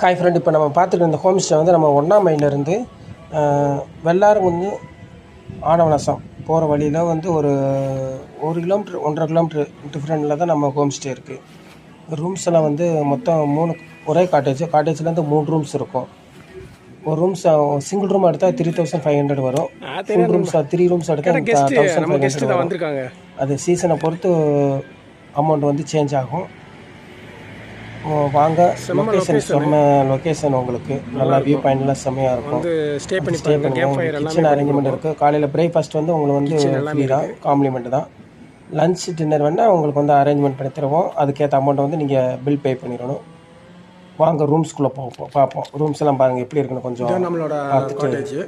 Hi friend, இப்போ நம்ம பார்த்துருக்க இந்த ஹோம் ஸ்டே வந்து நம்ம 1ஆம் மைலேருந்து வெள்ளாரங்குந்து ஆனவனசம் போகிற வழியில் வந்து ஒரு 1 கிலோமீட்டர் 1.5 கிலோமீட்டர் டிஃப்ரெண்டில் தான் நம்ம ஹோம் ஸ்டே இருக்குது. ரூம்ஸ் எல்லாம் வந்து மொத்தம் 3 ஒரே காட்டேஜ்லேருந்து 3 ரூம்ஸ் இருக்கும். ஒரு ரூம்ஸ் சிங்கிள் ரூம் எடுத்தால் 3500 வரும். ஃபுல் ரூம்ஸ் 3 ரூம்ஸ் எடுத்தால் 1500 வரும். அது சீசனை பொறுத்து அமௌண்ட் வந்து சேஞ்ச் ஆகும். வாங்க, லொக்கேஷன் உங்களுக்கு நல்லா வியூ பாயிண்ட்லாம் செம்மையாக இருக்கும். ஸ்டே பண்ணுங்க. கிச்சன் அரேஞ்ச்மெண்ட் இருக்குது. காலையில் பிரேக்ஃபாஸ்ட் வந்து உங்களுக்கு வந்து ஃப்ரீ தான், காம்ப்ளிமெண்ட் தான். லன்ச் டின்னர் வேணால் உங்களுக்கு வந்து அரேஞ்ச்மெண்ட் பண்ணி தருவோம். அதுக்கேற்ற அமௌண்ட்டை வந்து நீங்கள் பில் பே பண்ணிடணும். வாங்க ரூம்ஸ்குள்ளே பார்ப்போம். ரூம்ஸ் எல்லாம் பாருங்கள் எப்படி இருக்குன்னு கொஞ்சம் பார்த்துட்டு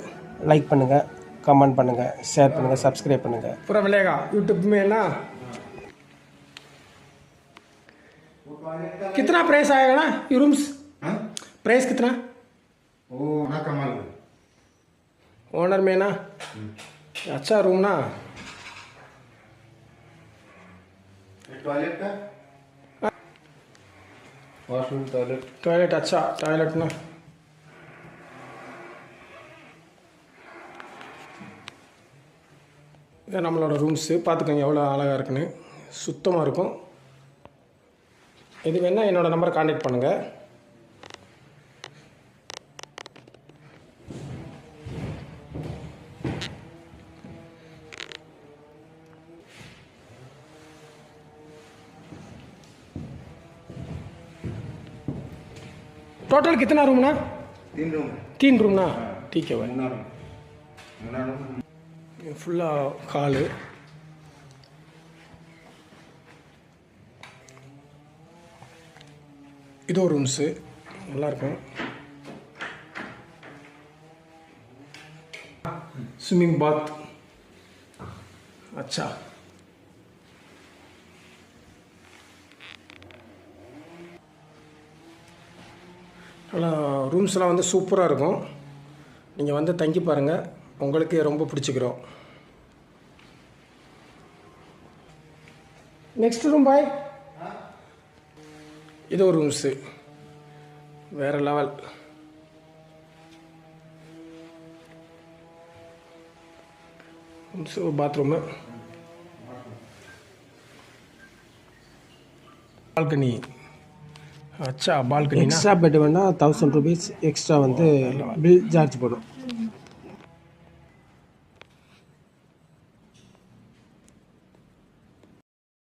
லைக் பண்ணுங்கள், கமெண்ட் பண்ணுங்கள், ஷேர் பண்ணுங்கள், சப்ஸ்கிரைब பண்ணுங்கள். पूरा मिलेगा यूट्यूब में ना. कितना प्राइस आएगा ना ये रूम्स? प्राइस कितना? वो ना कमाल ओनर में ना. अच्छा रूम ना. टॉयलेट का वॉशरूम टॉयलेट अच्छा टॉयलेट ना. இதான் நம்மளோட ரூம்ஸு. பார்த்துக்கோங்க எவ்வளோ அழகாக இருக்குன்னு. சுத்தமாக இருக்கும். இது வேணால் என்னோடய நம்பரை கான்டாக்ட் பண்ணுங்கள். टोटल कितना रूम ना? 3 रूम. 3 रूम ना. ठीक है भाई. 3 रूम फुल्ला हॉल. இதோ ரூம்ஸு நல்லாயிருக்கும். ஸ்விம்மிங் பாத் அச்சா. நல்லா ரூம்ஸ்லாம் வந்து சூப்பராக இருக்கும். நீங்கள் வந்து தங்கி பாருங்கள், உங்களுக்கு ரொம்ப பிடிச்சிக்கிறோம். Next room boy. இதோ ரூம்ஸு வேறு லெவல். Rooms bathroom, balcony. அச்சா பால்கனி. எக்ஸ்ட்ரா பெட் வேணால் 1000 rupees எக்ஸ்ட்ரா வந்து பில் சார்ஜ் போடும்.